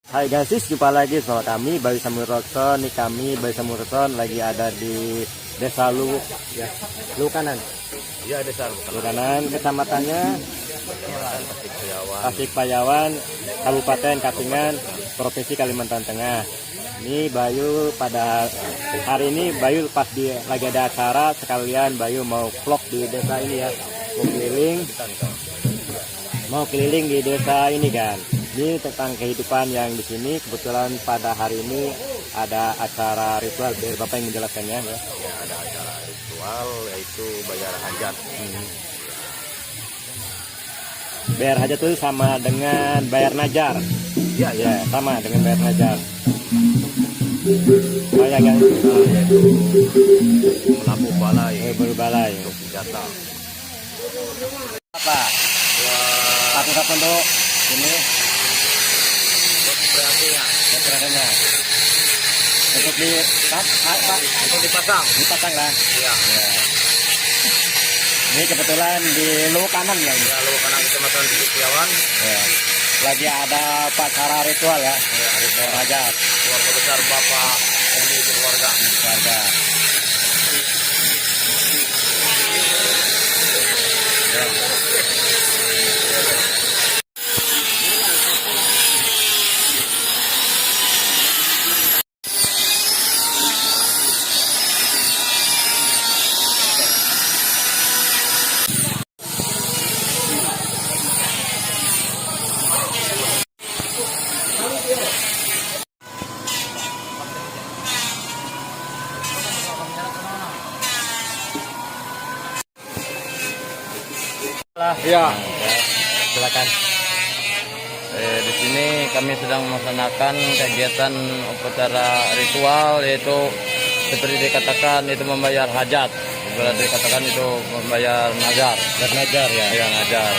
Hai guys, jumpa lagi sama kami Bayu Samurotson. Nih kami Bayu Samurotson lagi ada di Desa Lukanan. Iya, Desa Lukanan, kecamatannya Tasikpayawan, Kabupaten Katingan, Provinsi Kalimantan Tengah. Ini Bayu pada hari ini pas lagi ada acara sekalian Bayu mau vlog di desa ini ya. Mau keliling di desa ini kan. Ini tentang kehidupan yang di sini. Kebetulan pada hari ini ada acara ritual. Biar Bapak yang menjelaskannya ya. Ya, ada acara ritual yaitu bayar hajat. Bayar hajat itu sama dengan bayar najar. Iya, Ya, sama dengan bayar najar. Oh ya kan? Yaitu melapuk balai Balai. untuk senjata. Apa? Satu-satu untuk ini. Beratnya. Untuk dipasang lah. Iya. Ya. Ini kebetulan di Lukanan ya. Ya, Lukanan Kecamatan Tasikpayawan. Ya. Lagi ada upacara ritual ya. Ya, Ritual hajat. keluarga besar Bapak Umi keluarga. Keluarga. Ya. Iya. Silakan. Di sini kami sedang melaksanakan kegiatan upacara ritual, yaitu seperti dikatakan itu membayar hajat, seperti dikatakan itu membayar nazar. Najar ya. Ya, nazar.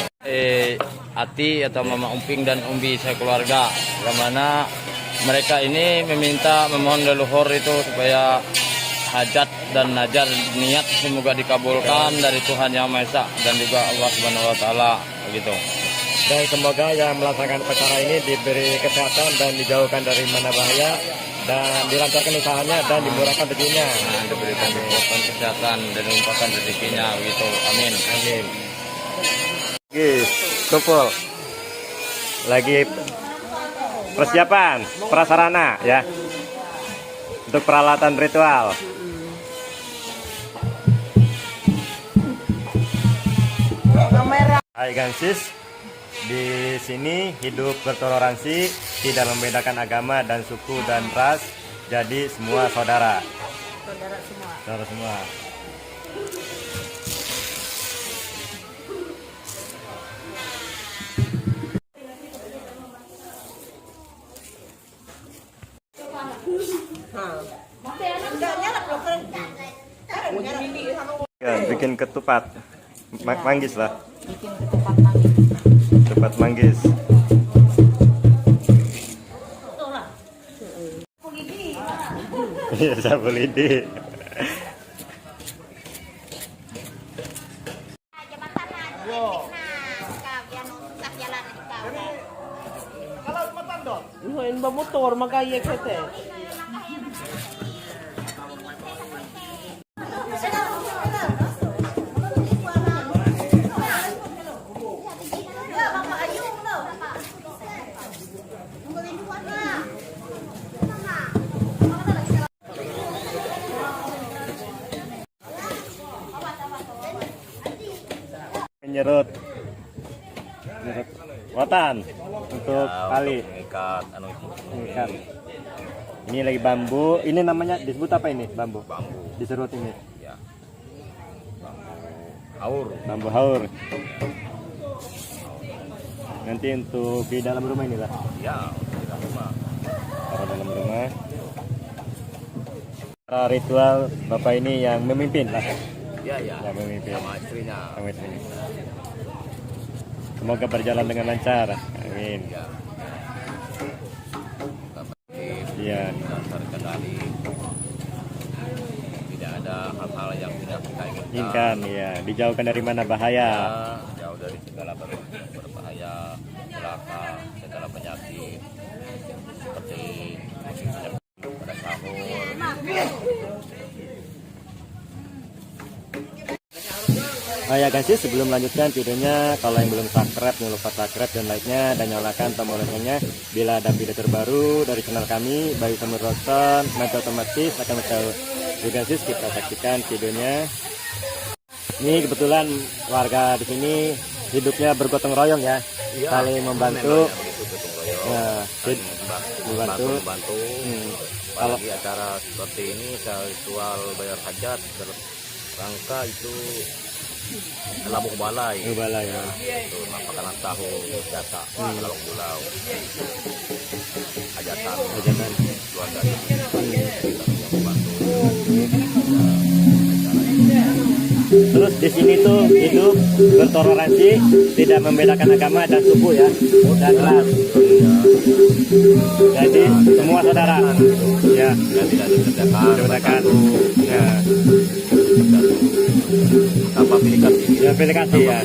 Ati atau Mama Umping dan Umbi sekeluarga, yang mana mereka ini memohon leluhur itu supaya hajat dan najar niat semoga dikabulkan dari Tuhan Yang Maha Esa dan juga Allah Subhanahu wa taala begitu. Dan semoga yang melaksanakan acara ini diberi kesehatan dan dijauhkan dari mana bahaya dan dilancarkan usahanya dan dimurahkan rezekinya. Diberikan kesehatan dan dilimpahkan rezekinya begitu. Amin. Amin. Guys, kumpul. Lagi persiapan prasarana ya. Untuk peralatan ritual. Hai Gansis, di sini hidup bertoleransi, tidak membedakan agama dan suku dan ras, jadi semua saudara. Saudara semua. Ya, bikin ketupat manggis lah. Ketupat manggis. Iya, sapu lidi. Ngayon ba motor magaya kete? Menyerut rotan untuk tali Mengikat ikan. Ini lagi bambu. Ini namanya disebut apa ini? Bambu. Diserut ini. ya. Haur. Bambu haur. Nanti untuk di dalam rumah ini lah. Ya, di dalam rumah. Taruh dalam rumah. Cara ritual Bapak ini yang memimpin lah. Ya. Yang memimpin. Sama istrinya. Sama istrinya. Semoga berjalan dengan lancar. Amin. Ya. Iya. Dan terkendali. Tidak ada hal-hal yang tidak kita Inginkan ya, dijauhkan dari mana bahaya. Jauh dari segala berbahaya, celaka, segala penyakit. Oh ya guys, sebelum melanjutkan videonya, kalau yang belum subscribe jangan lupa subscribe dan like-nya dan nyalakan tombol loncengnya. Bila ada video terbaru dari channel kami Bayu Samur Rockson, nanti otomatis akan tahu. Juga guys, kita saksikan videonya. Ini kebetulan warga di sini hidupnya bergotong royong ya, saling membantu. Nah, membantu. Kalau di acara seperti ini, ritual bayar hajat rangka itu labuk balai. Balai ya. Itu makanan tahu jasa labuk bulau. Hajatan keluarga yang membantu. Terus di sini tuh hidup bertoleransi, tidak membedakan agama dan suku ya, dan ras. Jadi semua saudara. Ya, Tidak dikerjakan. Ya, Tanpa pilih kasih. ya pilih kasih ya.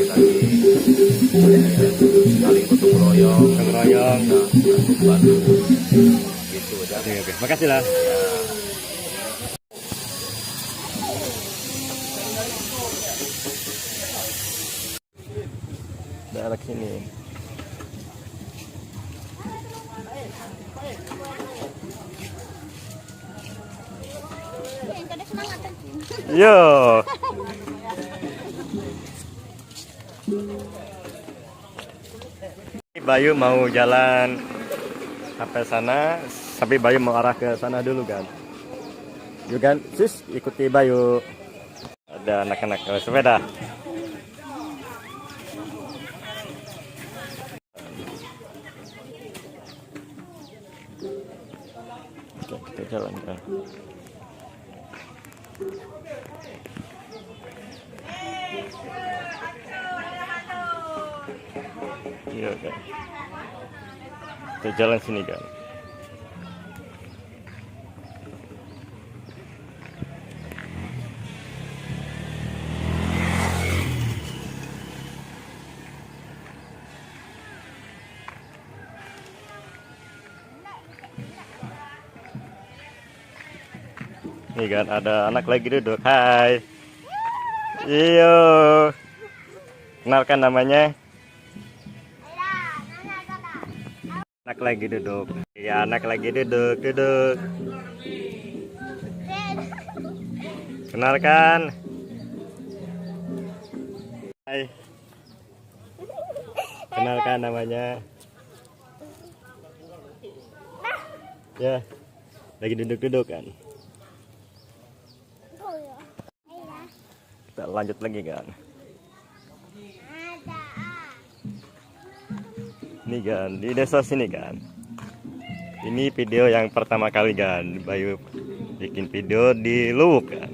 Saling gotong royong. Gotong royong. Bantu. Gitu aja. Oke, makasih lah. Daerah sini. Yo. Bayu mau jalan sampai sana, tapi Bayu mau arah ke sana dulu kan. Yuk kan, sis ikuti Bayu. Ada anak-anak sepeda. Oke, kita jalankan. Iya kan. Kita jalan sini kan. Nih kan ada anak lagi duduk. Hai. Iyo. Kenalkan namanya. Anak lagi duduk. Ya, anak lagi duduk. Kenalkan. Hai. Kenalkan namanya. Ya. Lagi duduk-duduk kan. Kita lanjut lagi kan. Ini kan di desa sini kan. Ini video yang pertama kali kan Bayu bikin video di Luwuk kan.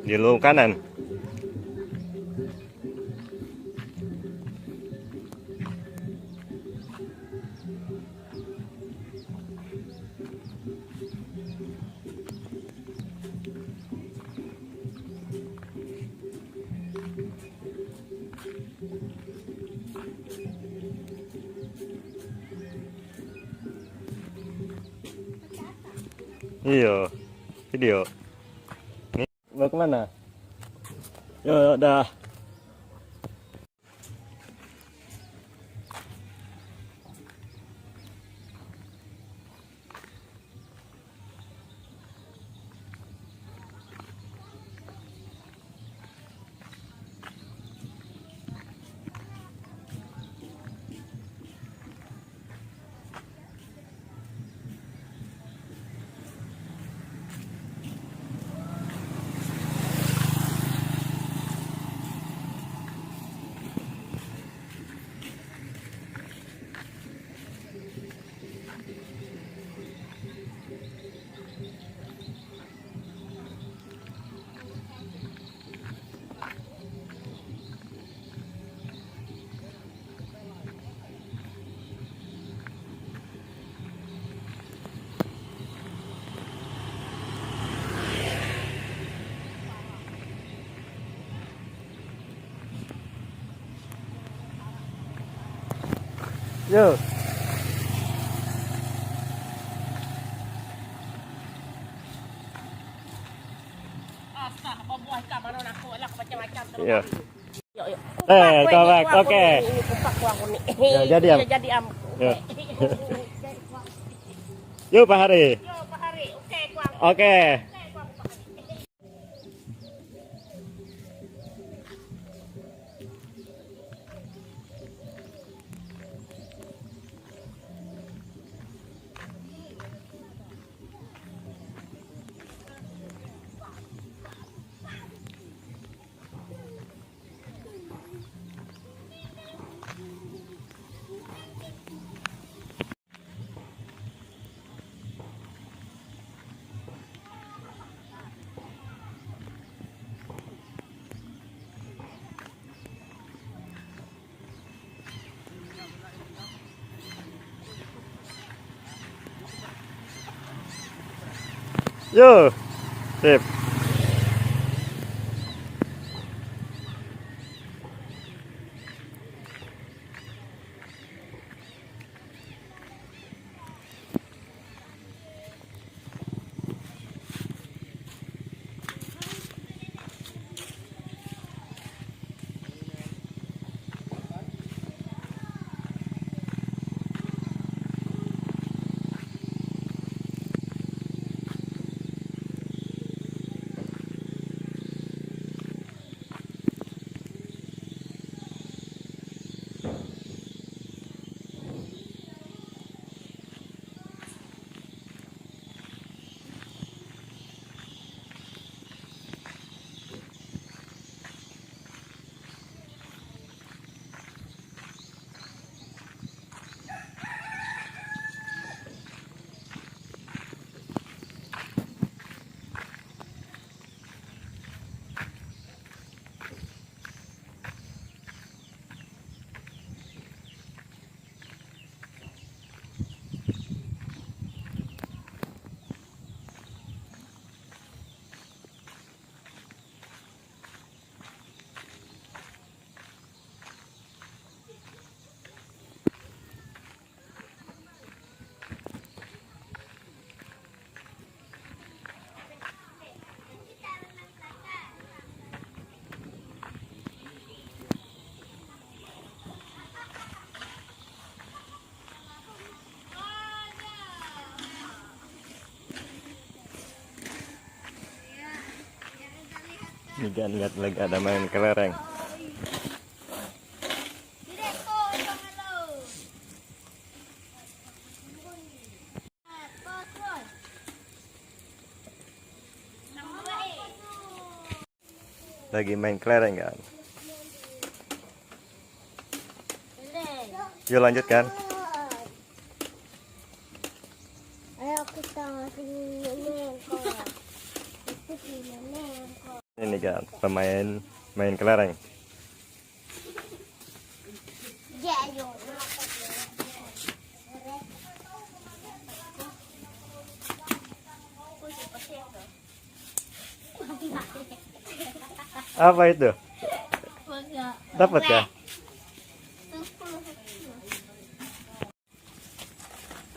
Di Luwuk kanan. Iya, video. Ini mau kemana? Yo, dah. Yo. Asah, buah ikan mana aku, enak macam-macam. Iya. Yuk, yuk. Kolak, oke. Ini kupak aku nih. Ya, jadi, Am. Ya, jadi am. Ya. Yuk Pak Hari. Yo, Pak Hari. Oke, kuang. Oke. Yuk. Sip. Ini kan lihat lagi ada main kelereng. Lagi main kelereng kan. Yuk lanjutkan. Ayo kita ngasih nenek kolak. Itu si nenek kolak. Ini kan pemain main kelereng. Jayo. Apa itu? Dapat ya?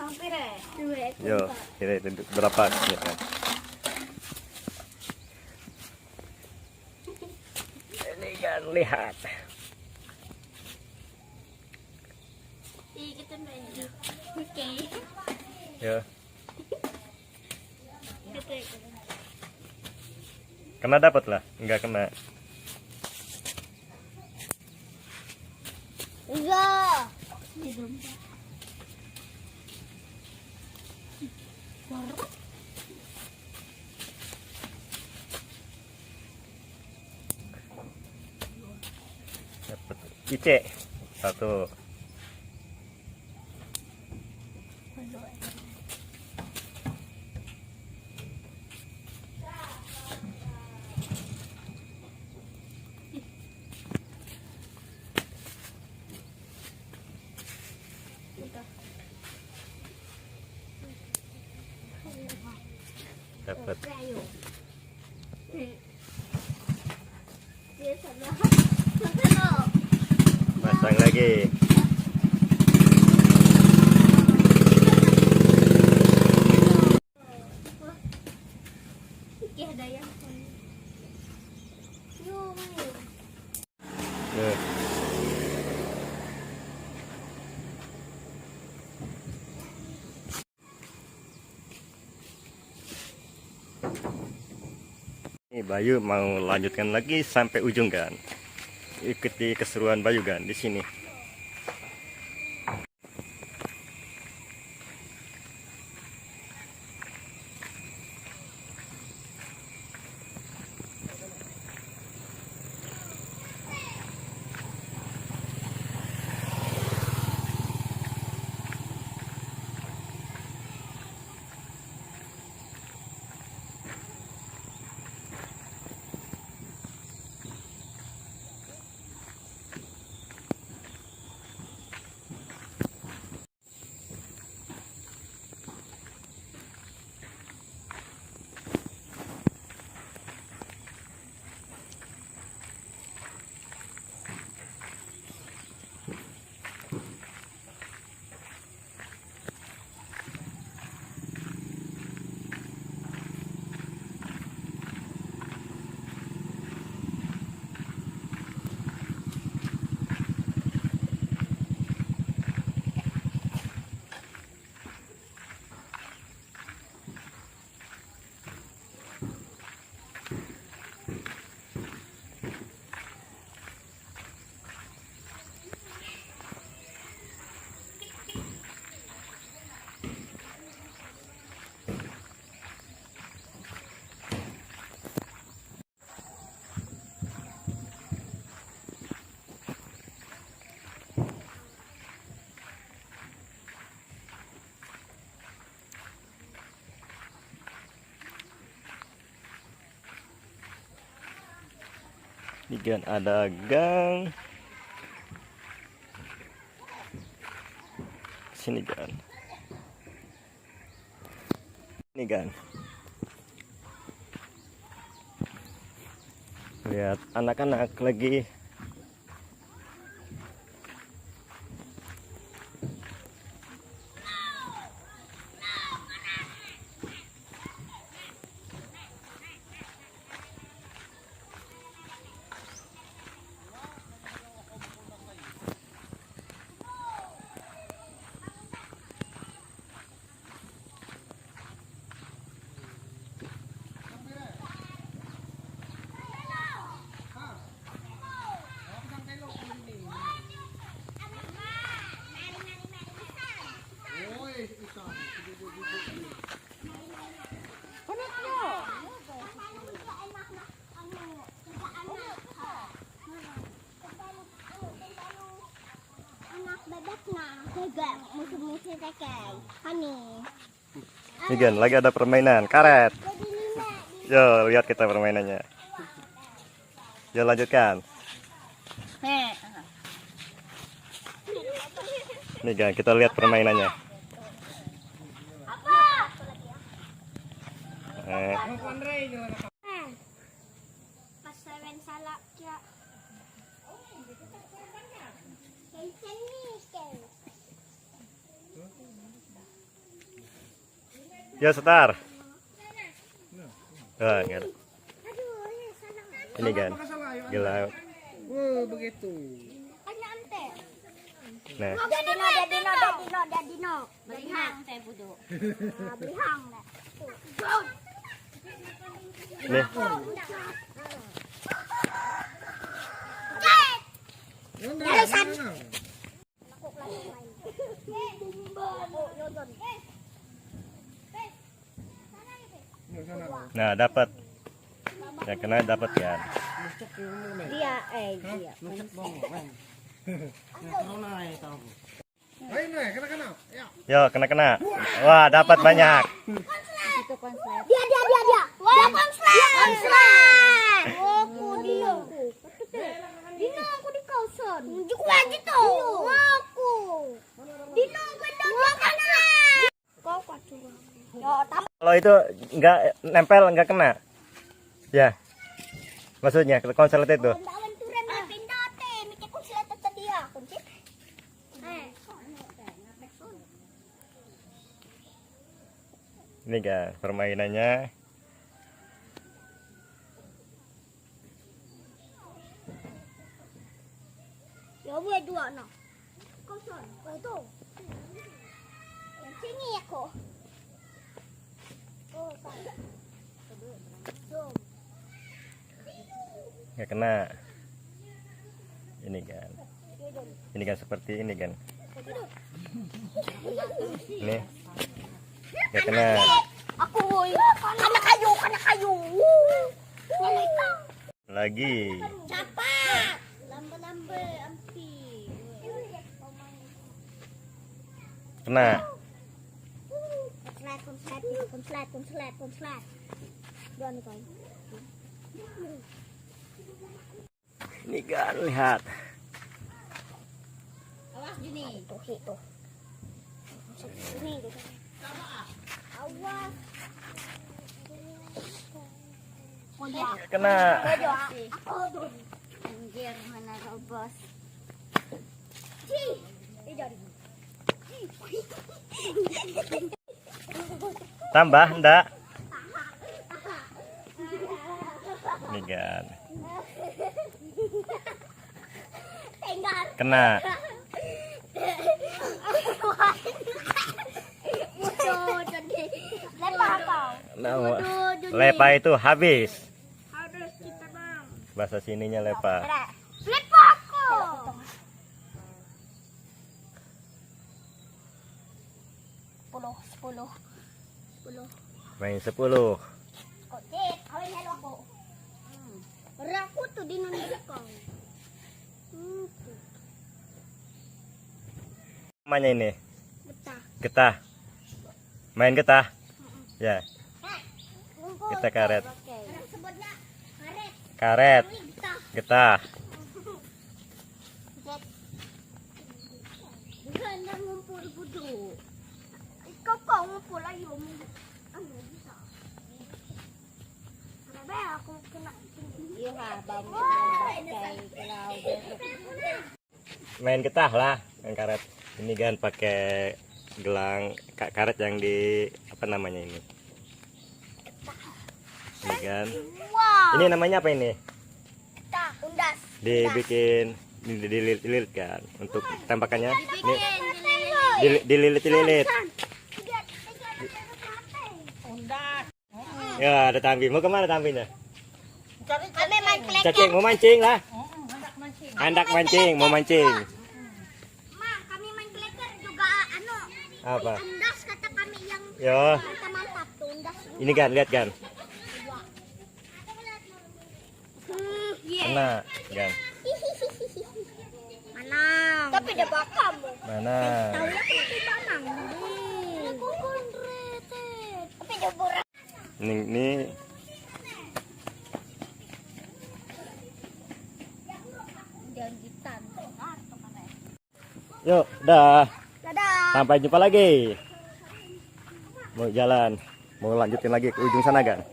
Hampir ya? Dua. Yo, kira itu berapa ya kan? Ini kan lihat. Kita main. Oke. Yo, Kita. kena dapat lah, enggak kena. Enggak. Dapat ice satu. Dapat. Dia salah. Pasang lagi. Ada yang. Yuk, main. Ini Bayu mau lanjutkan lagi sampai ujung kan. Ikuti keseruan Bayu kan di sini. Ini kan ada gang. Sini kan. Ini kan. Lihat anak-anak lagi musuh-musuh kayak honey. Ini kan lagi ada permainan karet. Yo, lihat kita permainannya. Yo, lanjutkan. Nih kan kita lihat permainannya. Ya, setar. Ah, enggak. Ini kan. Gila. Begitu. Nah, Dadino. Belihang saya budu. Belihang dah. nih. Nah, dapat. Ya kena dapat kan. Dia Yo, kena. Wah, dapat banyak. Dia. Dia konslet. Aku Dino. Dino aku di kausan. Juga lagi tuh. Aku. Dino benda konslet. Kau kacau. Kalau itu nggak nempel nggak kena. Ya. Maksudnya konslet itu. Ini kan permainannya. Ya boleh dua nak. Kosong. Itu. Yang sini aku. Oh, kan. nggak kena. Ini kan seperti ini kan. Ini nggak kena. Aku karena kayu. Lagi Cepat. Lambe ampi. kena. Konslet. Dua nih kau. Ini kan lihat. Awas Juni. Tuh. Ini gitu. Awas. Kena. Anjir mana robos. Tambah enggak? Ini kan. Kena. Nah, lepa itu habis. Bahasa sininya lepa. Lepaku. 10. Main 10. Kocek, kawin hello ako. Raku tuh di nandikang. Namanya ini Betah. getah. Main getah. Ya, kita karet. Orang sebutnya karet. Karet, Betah. getah. Ganda ngumpul budu. Ikaw kau ngumpul ayo mo. Ano bisa? Sabi ako kena. Iya ha, bambu kay kalau. Main getah lah, main karet. Ini kan pakai gelang karet yang di apa namanya ini? Ini kan. Wow. Ini namanya apa ini? Betah, undas. Dibikin dililit kan untuk tembakannya. Ini dililit. Ya, ada tambi. Mau kemana tambinya? Kami main klek. Cacing, mau mancing lah. Hendak mancing, mau mancing. Ma, kami main kleker juga ano. Apa? Undas kata kami yang Yo, mantap tuh undas. ini kan, lihat kan. Yeah. Kena, kan. Mana? Tapi dia bakam. Mana? Tahu ya kenapa banang? Aku kondretet. Tapi dia borak. Ini Janjitan. yuk, dah. Dadah. Sampai jumpa lagi. Mau jalan, mau lanjutin lagi ke ujung sana kan.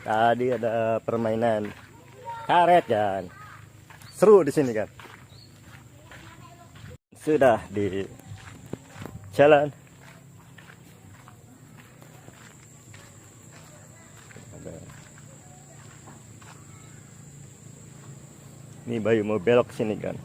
Tadi ada permainan karet kan. Seru di sini kan. Sudah di jalan. Ini Bayu mau belok ke sini kan.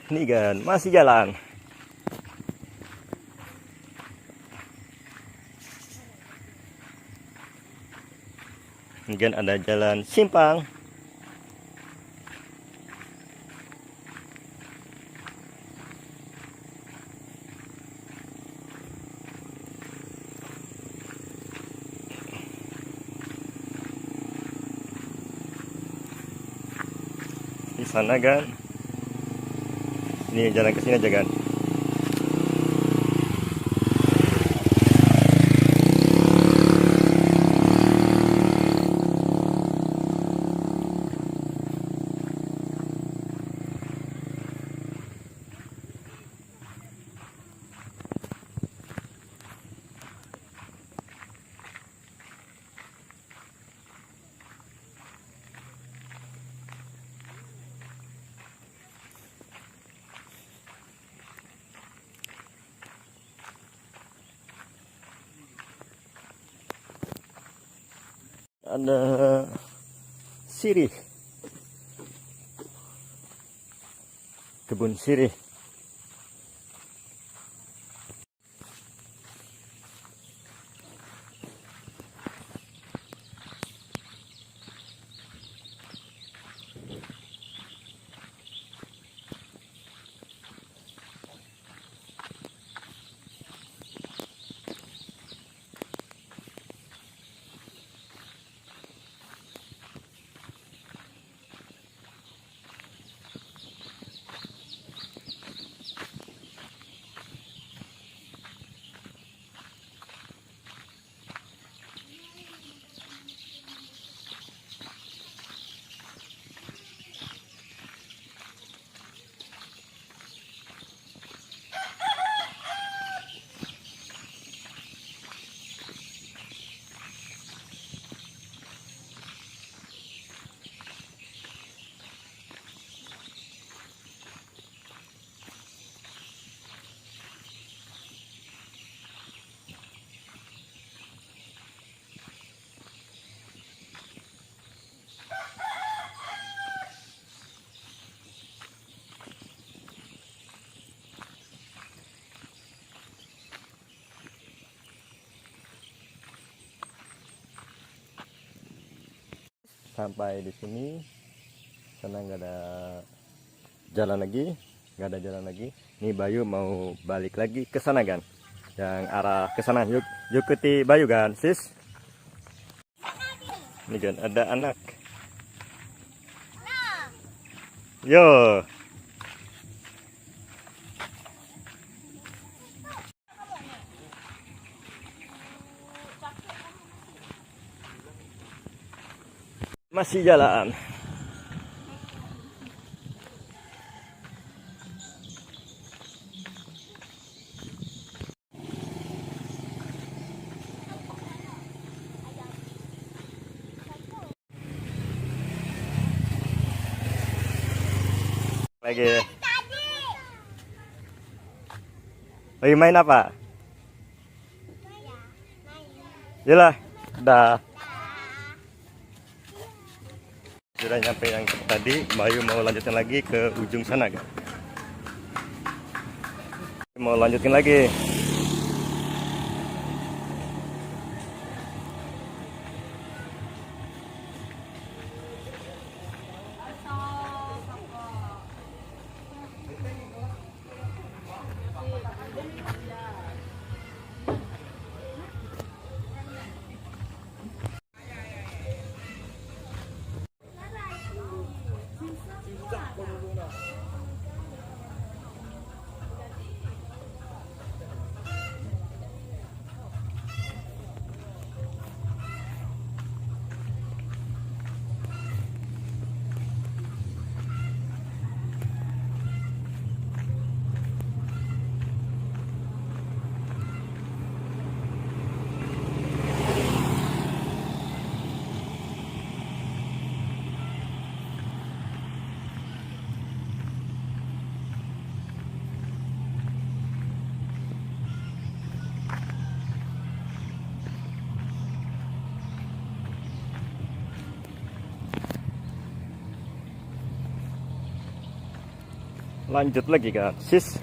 Ini kan masih jalan. Ini kan ada jalan simpang. Di sana kan. Ini jalan ke sini aja kan. Ada sirih, kebun sirih. Sampai di sini, sana nggak ada jalan lagi, nggak ada jalan lagi. Nih Bayu mau balik lagi ke sana kan, yang arah ke sana. Yuk ikuti Bayu kan, sis. Ini kan ada anak. Yo. Masih jalan. Lagi main apa? Yalah, dah. Sudah nyampe yang tadi, Bayu mau lanjutin lagi ke ujung sana kan? Mau lanjutin lagi. Lanjut lagi kan, sis.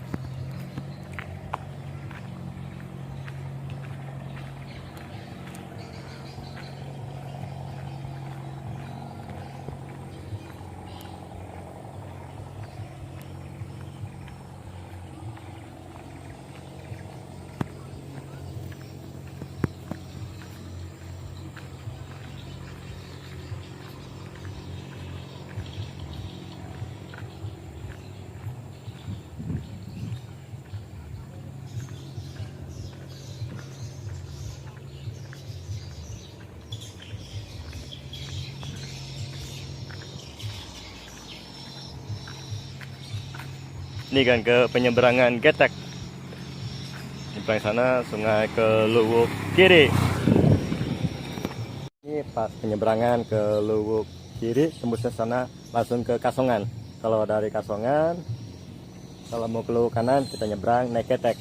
Ini kan ke penyeberangan Getek. Di sebelah sana sungai ke Luwuk kiri. Ini pas penyeberangan ke Luwuk kiri, tembusnya sana langsung ke Kasongan. Kalau dari Kasongan, kalau mau ke Luwuk kanan kita nyebrang naik Getek.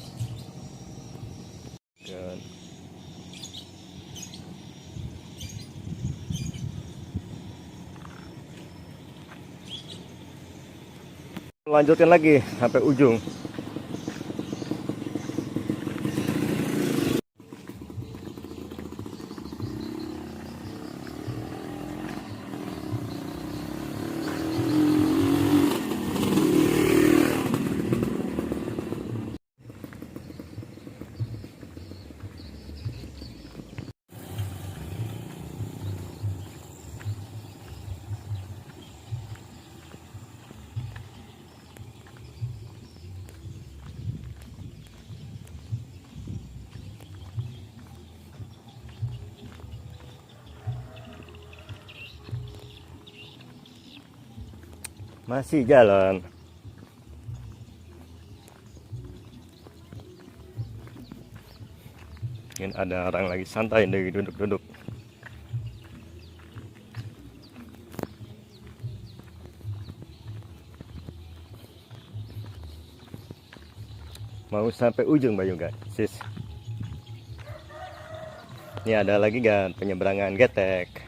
Lanjutkan lagi sampai ujung. Masih jalan. Mungkin ada orang lagi santai dari duduk-duduk. Mau sampai ujung Bayu guys. Sis. Ini ada lagi kan penyeberangan Getek.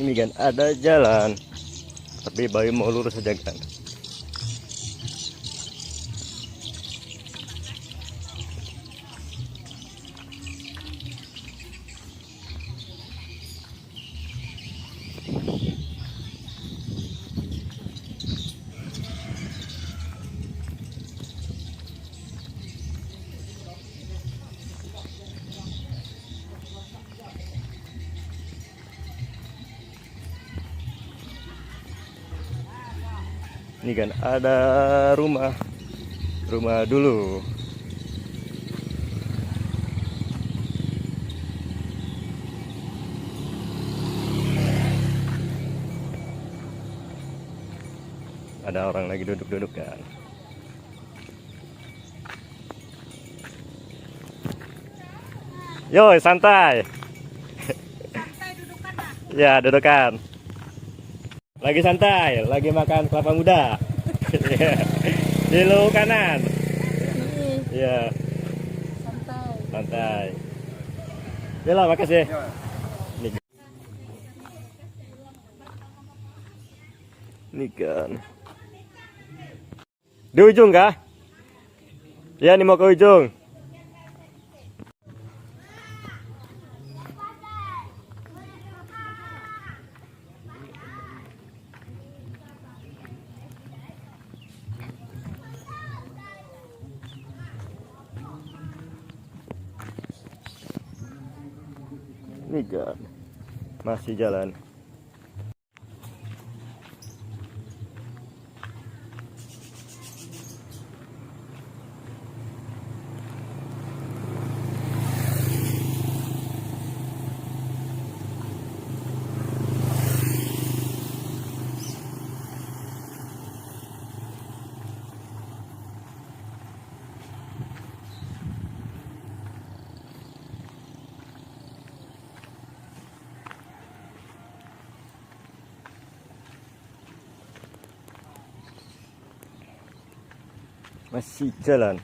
Ini kan ada jalan, tapi Bayu mau lurus saja kan. Ini kan ada rumah dulu. Ada orang lagi duduk-duduk kan. Yo, santai. Santai dudukan lah. Ya, dudukan. Lagi santai, lagi makan kelapa muda. Di Luwuk kanan. Iya. Santai. Santai. Yalah, makasih. Ini kan. Di ujung kah? Ya, ini mau ke ujung. Ini kan masih jalan. Masih jalan.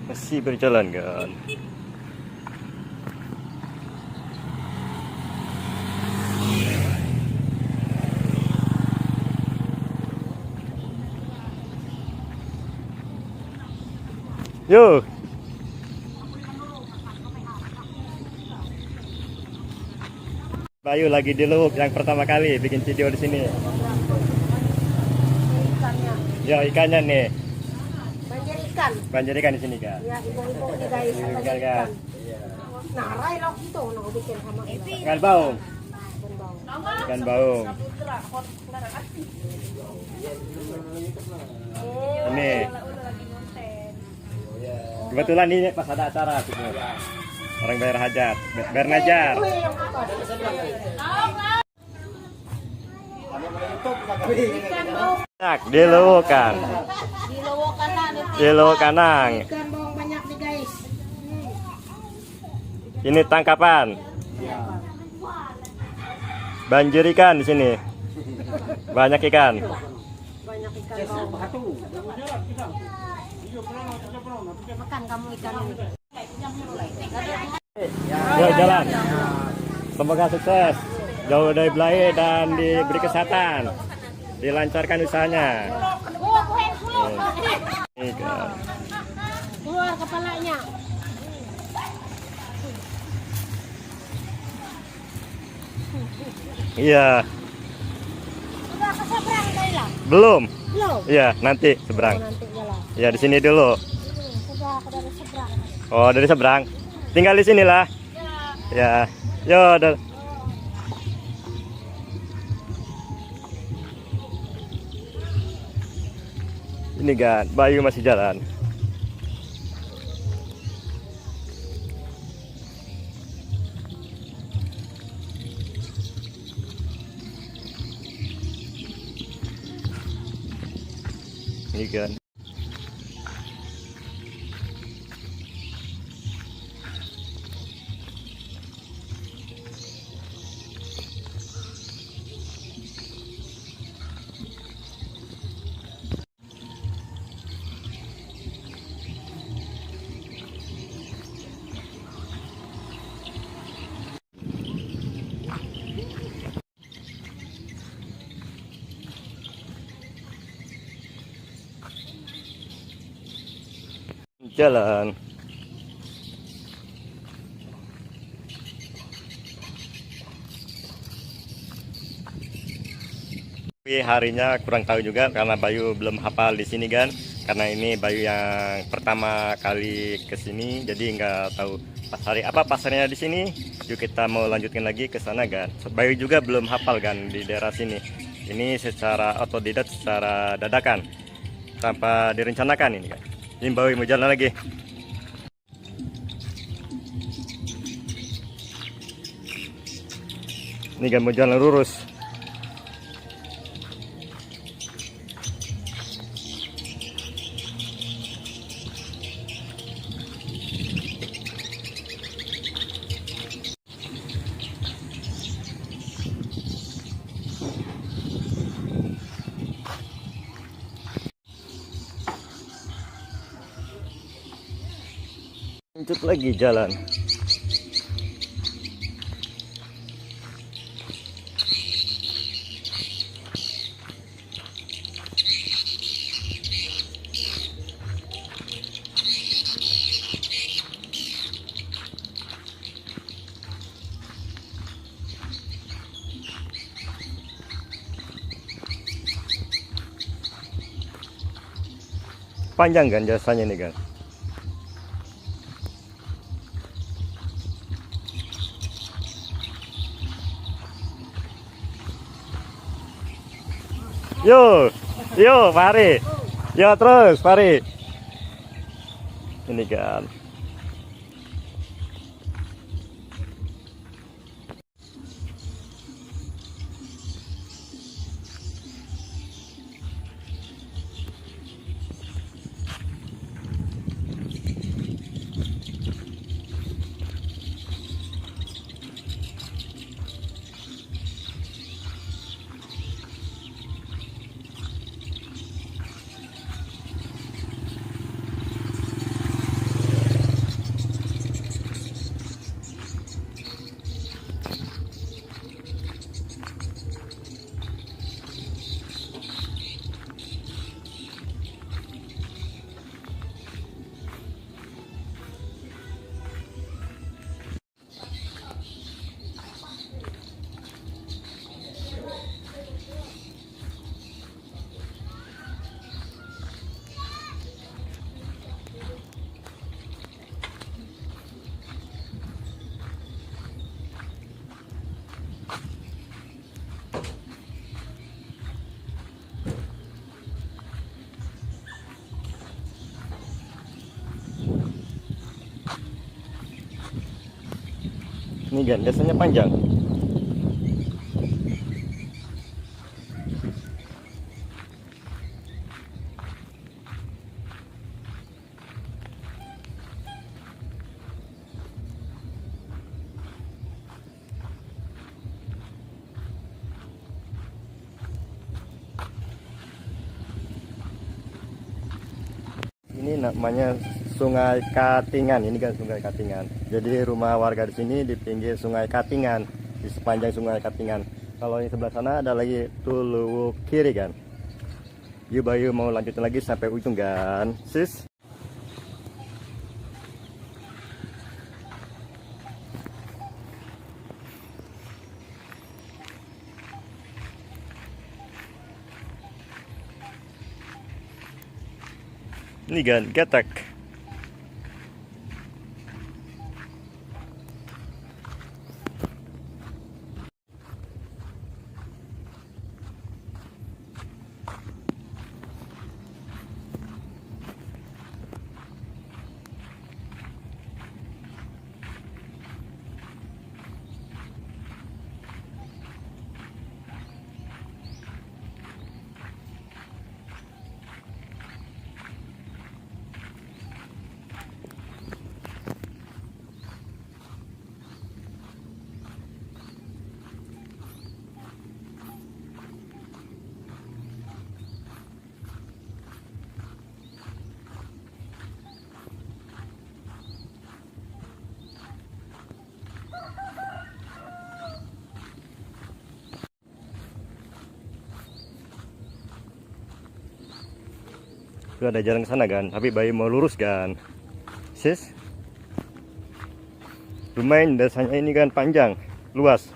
Masih berjalan kan. Yo. Bayu lagi di Luhuk yang pertama kali bikin video di sini. Ikannya. Ya ikannya nih. Banjir ikan. Banjir ikan di sini kan. Ya, ibu-ibu nih guys. Ikan Banjir kan. ikan. Nah, rai lo gitu. Nah, bikin sama kita. Ikan baung. Bau. Ikan baung. Ini. Kebetulan ini pas ada acara gitu. Orang bayar hajat, bayar najar. Banyak di Luhuk kan. Di Lowo kanan itu. Di Luhuk Kanang. Ikan bawang banyak nih guys. Ini tangkapan. Banjir ikan di sini. Banyak ikan. Banyak ikan bawang. Makan kamu ikan ini. Yuk jalan. Semoga sukses. Jauh dari belai dan diberi kesehatan. Dilancarkan usahanya. Ini kan. Keluar kepalanya. Iya, Sudah ke seberang tadi lah. belum. Belum. Iya, nanti seberang. Nanti jalan. Ya di sini dulu. Sudah ke dari seberang. Oh, dari seberang. Tinggal di sinilah. Ya. Yo, ini kan, Bayu masih jalan. Ini kan. Jalan. Tapi harinya kurang tahu juga karena Bayu belum hafal di sini kan. Karena ini Bayu yang pertama kali ke sini, jadi nggak tahu pas hari apa pasarnya di sini. Yuk kita mau lanjutkan lagi ke sana kan. Bayu juga belum hafal kan di daerah sini. Ini secara otodidak, secara dadakan, tanpa direncanakan ini kan. Ini Bayu mau jalan lagi. Ini kan mau jalan lurus. lanjut lagi jalan. Panjang kan jasanya nih kan. Yo, yo, Fahri. Yo terus, Fahri. Ini kan. Ini kan biasanya panjang. Ini namanya Sungai Katingan. Ini kan Sungai Katingan. Jadi rumah warga di sini di pinggir Sungai Katingan, di sepanjang Sungai Katingan. Kalau yang sebelah sana ada lagi Tuluwuk kiri kan. Yuk Bayu mau lanjutin lagi sampai ujung kan, sis? Ini kan gatak. Itu ada jalan ke sana kan, tapi Bayu mau lurus kan, sis? Lumayan dasarnya ini kan panjang, luas.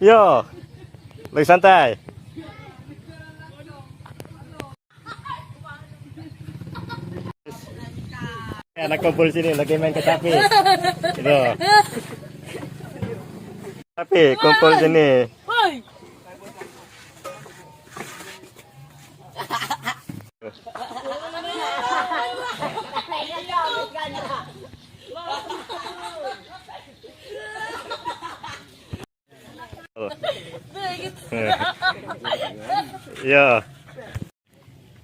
Yo, lagi santai. Anak kumpul sini lagi main kecapi. Gitu. Tapi kumpul sini. Ya.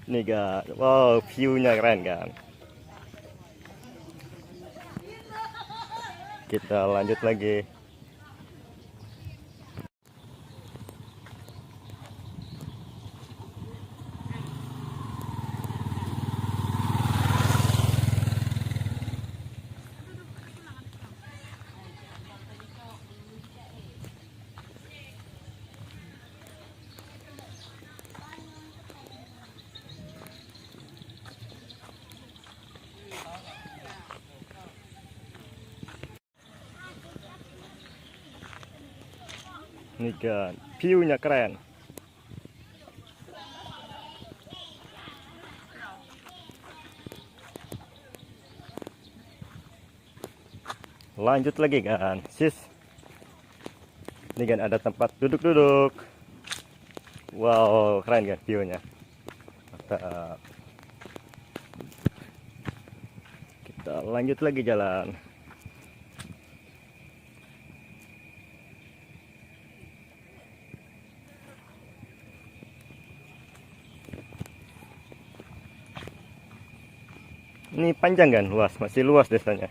Nih kan, wow, view-nya keren kan. Kita lanjut lagi. Nih kan, view-nya keren. Lanjut lagi kan, sis. Ini kan ada tempat duduk-duduk. Wow, keren kan view-nya. Mantap. Kita lanjut lagi jalan. Ini panjang kan, luas, masih luas desanya.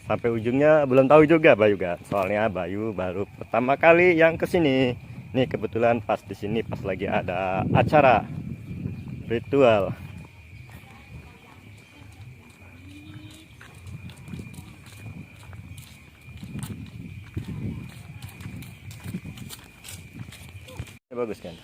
Sampai ujungnya belum tahu juga Bayu kan. Soalnya Bayu baru pertama kali yang kesini. Nih kebetulan pas di sini pas lagi ada acara ritual. Ini bagus kan?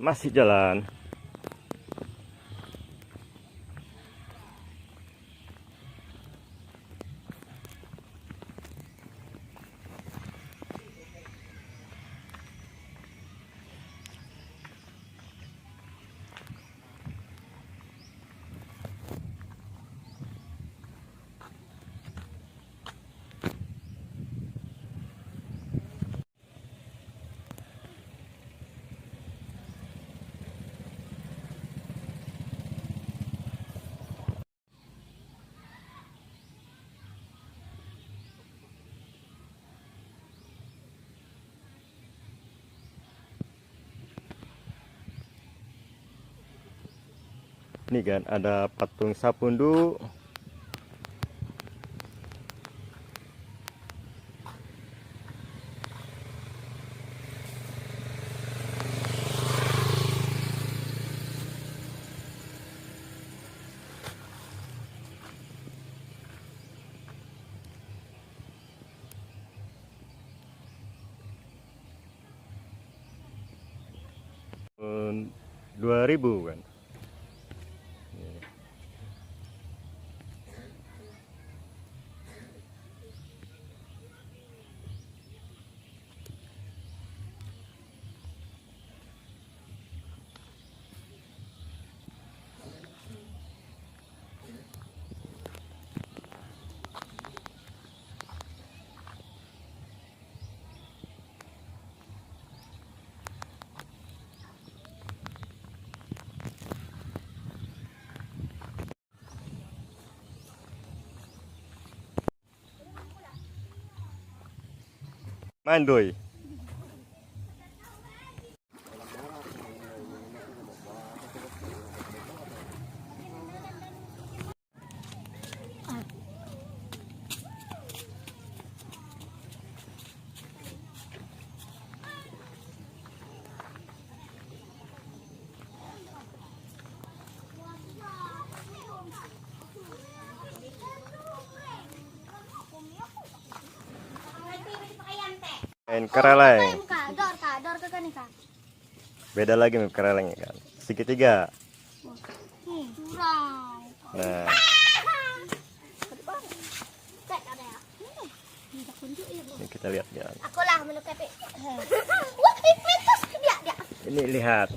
Masih jalan. Nih kan ada patung Sapundu. Tahun 2000 kan. Mandoy. Main kereleng. Dor ke kan kan. Beda lagi main kerelengnya kan. Segitiga. Curang. Nah, ini kita lihat ya. Aku lah menutupi. Wah, mitos dia. Ini lihat.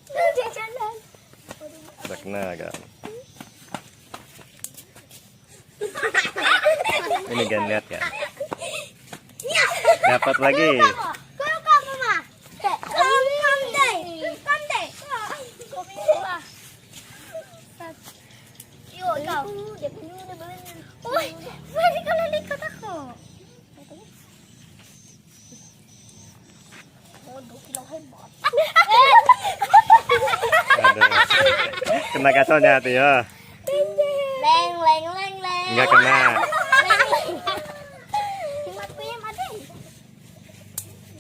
Dia jalan. Udah kena kan. Ini kan lihat kan. Dapat lagi. Kalau kamu mah. Pandai. Yuk, kau. Dia punya udah bener. Woi, mari kalau lihat aku. Waduh, kilo hebat. Aduh. Kena kasolnya tuh ya. Leng. Enggak kena.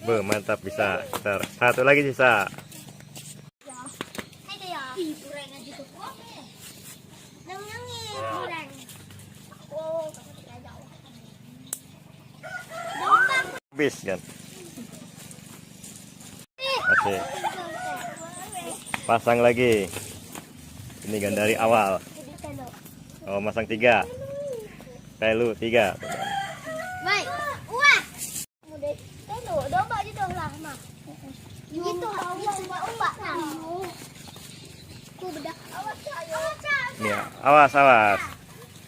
Be, mantap bisa. Ntar, satu lagi sisa. Habis kan. Oke. Pasang lagi. Ini kan dari awal. Oh, masang 3. Telu 3. Baik. Wah. Telu, domba je dah lah, Mak. Gitu ombak nah. Ku bedak. Awas ayo. Ini ya, awas.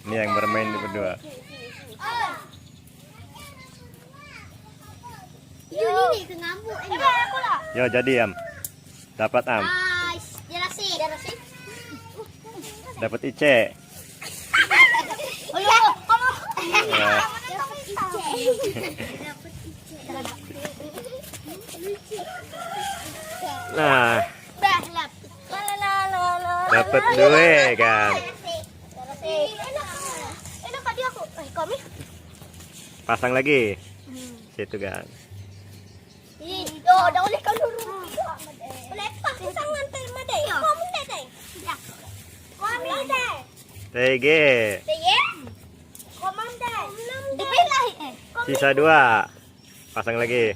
Ini yang bermain berdua. Ini ke ngambu ini. Aku lah. Yo, jadi Am. Dapat Am. Jarasi. Dapat Ice. Oh ya, kamu. Ya. Nah, Dah lap. dapat 2 kan. Enak kak dia aku. Kami. Pasang lagi. Situ kan. Yo, dah boleh kau dulu. Boleh pak sangan teh madai. Kamu teh. Ya. Kamu teh. TG. Teh. Komandai. Dipilah Sisa 2. Pasang lagi.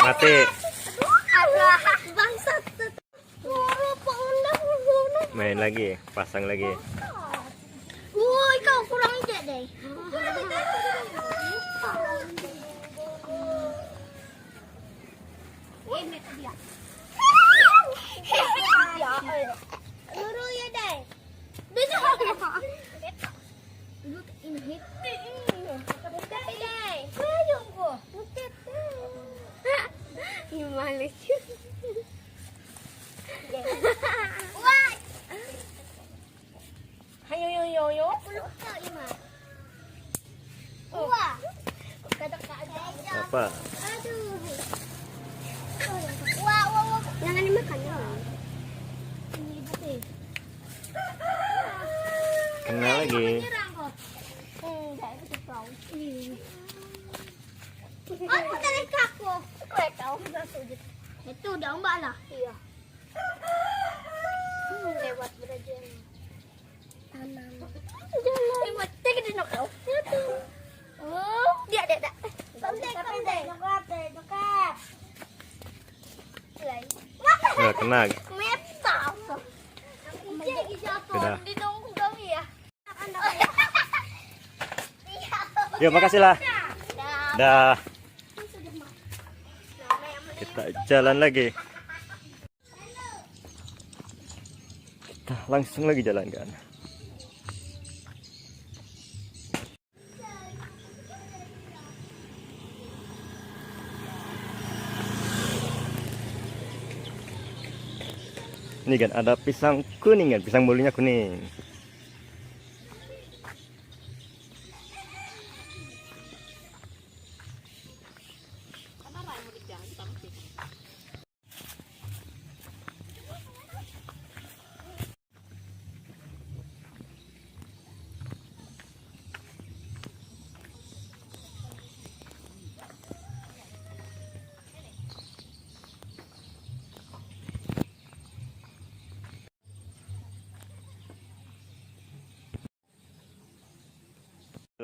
Mati. Allah bangsat. Main lagi, pasang lagi. Woi, kau kurang ide deh. Ini dia. Luru ya deh. Bisa. Lu ini hit. Bukan deh. Ayo gua. Bukan. Ini malu. Wah. Hayo. Peluk kau Ima. Wah. Kata-kata aja. Apa? Aduh. Wah. Jangan dimakan ya. Ini betul. Kena lagi. Nyerang kok. Enggak itu kau. Aku tarik aku. Kau tahu enggak sujud. Itu udah mbak lah. Iya. Lewat beraja. Tanam. Jalan. Lewat tek di nok kau. Oh, dia. Sampai. Nyokap. Nggak kena. Metal. Sudah. Ditunggu kami ya. Yuk, makasih lah. Dah. Kita jalan lagi. Kita langsung lagi jalan kan. Ini kan ada pisang kuning kan, pisang bulunya kuning.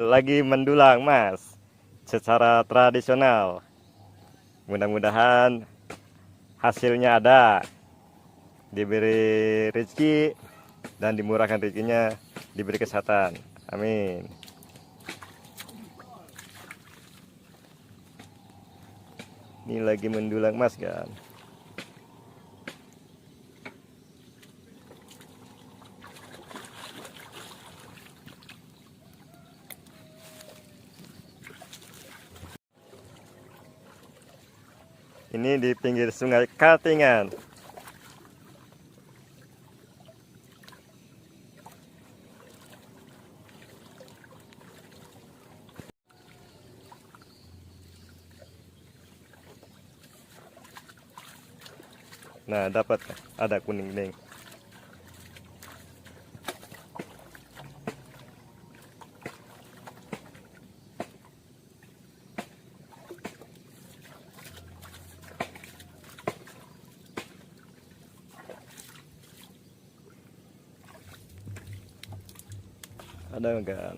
Lagi mendulang emas secara tradisional. Mudah-mudahan hasilnya ada, diberi rezeki dan dimurahkan rezekinya, diberi kesehatan. Amin. Ini lagi mendulang emas kan. Ini di pinggir sungai Katingan. Nah, dapat ada kuning-kuning. Ada kan?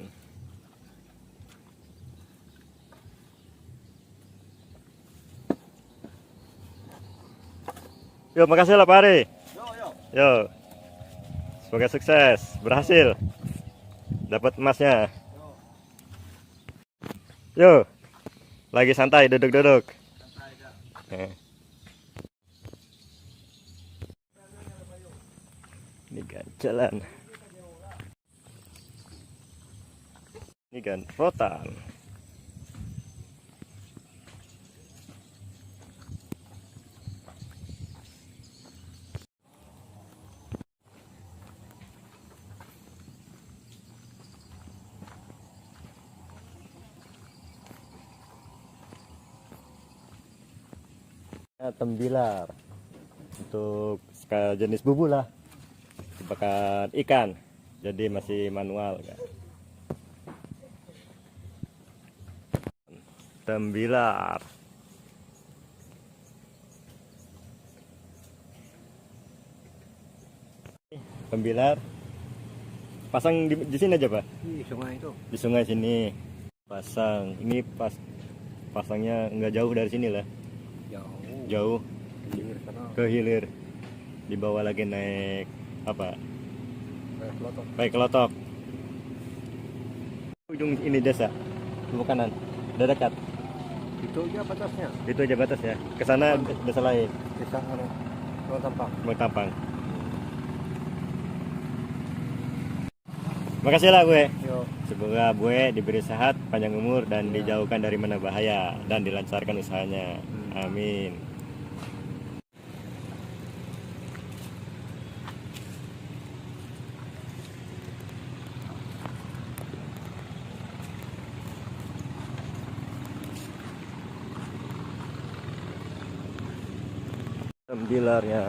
Yo, makasih lah Pak Ari. Yo. Semoga sukses, berhasil. Dapat emasnya. Yo. Lagi santai, duduk-duduk. Ini kan jalan. Ini kan rotan. Tembilar untuk jenis bubu lah, jebakan ikan, jadi masih manual kan. Tembilar pasang di sini aja Pak, Di sungai itu. di sungai sini pasang. Ini pasangnya nggak jauh dari sini lah, jauh Hilir sana. ke hilir, dibawa lagi naik apa, Kayak pelotok. baik kelotok. Ujung ini desa, sebelah kanan, udah dekat. Itu aja batasnya. Itu aja batas ya, ke sana desa lain, Desa Pulau Tampang. Tampang. Makasih lah gue. Yo. Semoga gue diberi sehat, panjang umur, dan dijauhkan dari mana bahaya, dan dilancarkan usahanya. Amin. Tembilarnya.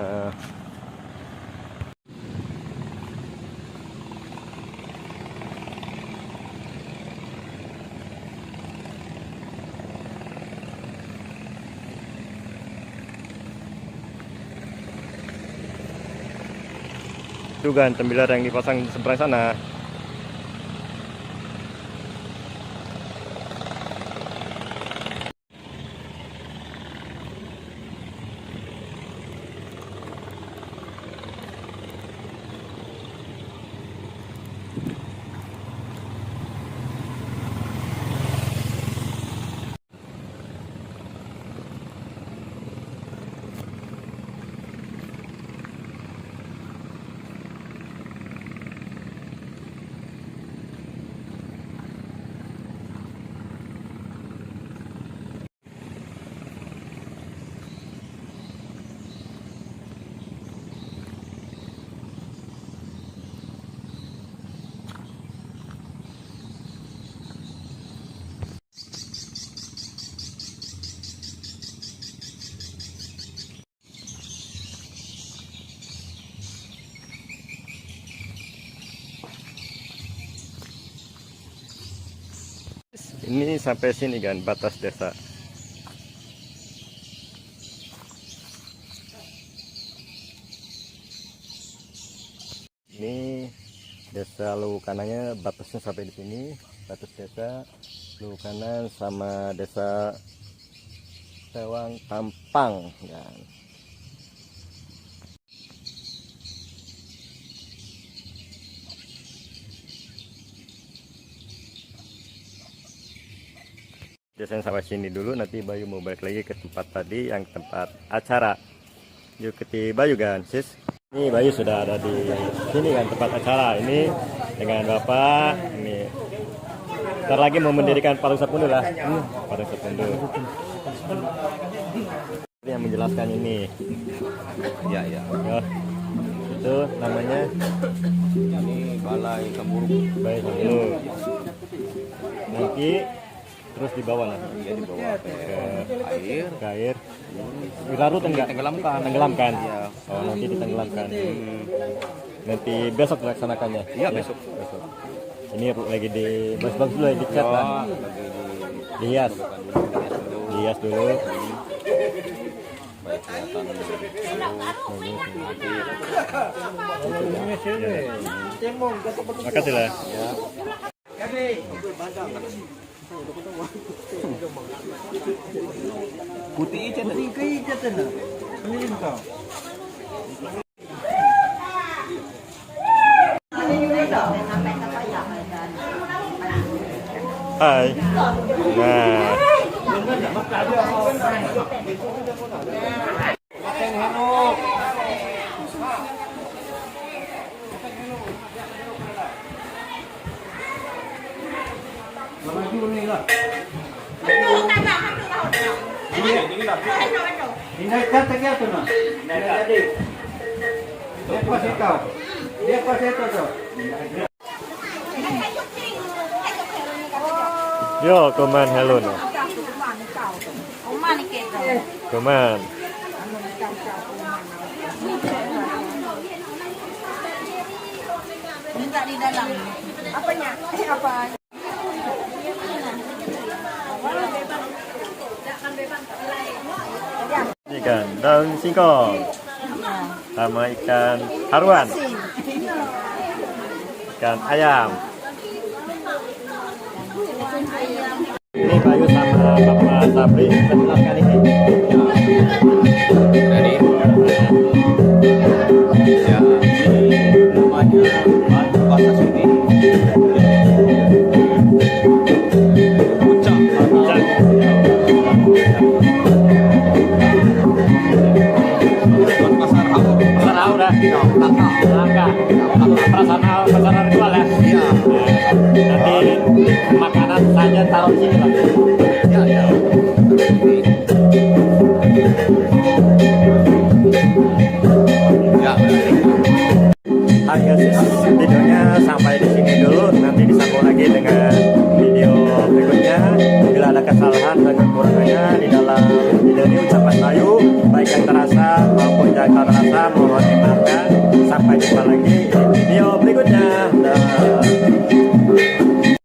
Itu kan tembilar yang dipasang seberang sana. Ini sampai sini kan batas desa. Ini desa Luwu Kananya, batasnya sampai di sini. status desa Luwu Kanan sama desa Sewang Tampang kan. Desain sampai sini dulu, nanti Bayu mau balik lagi ke tempat tadi yang tempat acara. Yuk ke Bayu kan sis. Ini Bayu sudah ada di sini kan tempat acara ini dengan Bapak ini. Ntar lagi mau mendirikan Parung Sapundu lah. Parung Sapundu. Ini yang menjelaskan ini. Ya, ya. Oh, itu namanya Ini balai Kemburuk. Bayu dulu. Nanti terus dibawa lah Dia dibawa ke air. ke air. Dilarut enggak? Tenggelamkan. Tenggelamkan. Iya. Oh, nanti ditenggelamkan. Nanti besok dilaksanakannya. Iya, besok. Besok. Ini lagi di bagus-bagus dulu, dicat lah. Lagi Dihias. Dihias dulu. baik kelihatan Makasih lah. putih aja tadi. Hai. Nah. Yo, kuman hello no. Kuman. Minta di dalam. Apanya? Apa? Ikan daun singkong sama ikan haruan, ikan ayam. Ini Bayu sama Bapak Sabri menjelaskan ini. Jadi ya namanya batu bata sini. Puncak. Pasar Haur. Pasar Haur dah. Langka. Pasar ritual ya. Iya. Nanti makanan saja taruh di sini lah. Ya, ya. Ya, Hai guys, videonya sampai di sini dulu. Nanti disambung lagi dengan video berikutnya. Bila ada kesalahan dan kekurangannya di dalam video ini ucapan Bayu, baik yang terasa maupun yang tak